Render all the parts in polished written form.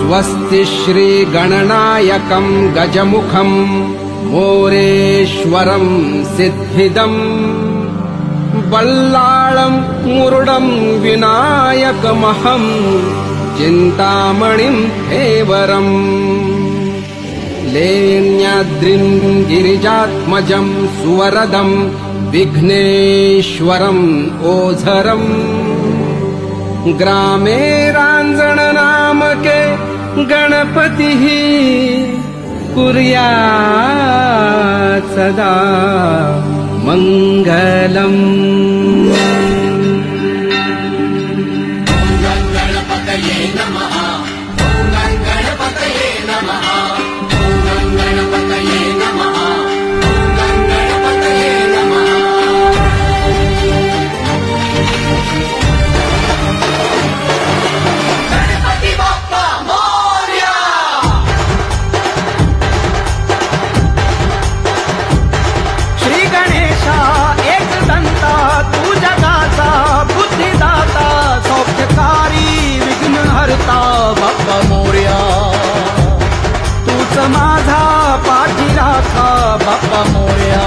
स्वस्ति श्रीगणनायकं गजमुखं मोरेश्वरं सिद्धिदं बल्लाळं मुरुडं विनायकमहं चिन्तामणिं हेवरम् लेण्याद्रिं गिरिजात्मजं सुवरदं विघ्नेश्वरम् ओझरम् ग्रामे रांजण नामके गणपतिः कुर्यात् सदा मङ्गलम्। बाप्पा मोरया तूच माझा पाठीराखा बाप्पा मोरया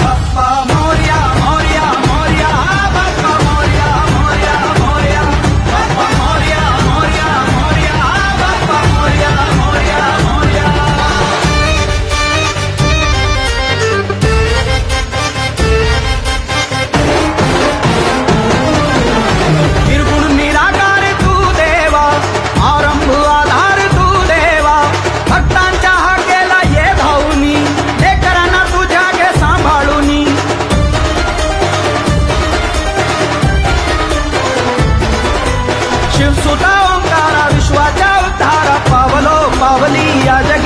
बाप्पा मोरया मोरया मोरया बाप्पा मोरया मोरया मोरया बाप्पा मोरया मोरया मोरया बाप्पा मोरया मोरया मोरया। निर्गुण निराकार तू देवा आरंभ आधार तू देवा भक्तांच्या हाकेला ये धावूनी लेकरांना तुझ्या घे सांभाळूनी शिवसुता ओंकारा विश्वाच्या उद्धारा पावलो पावली या जग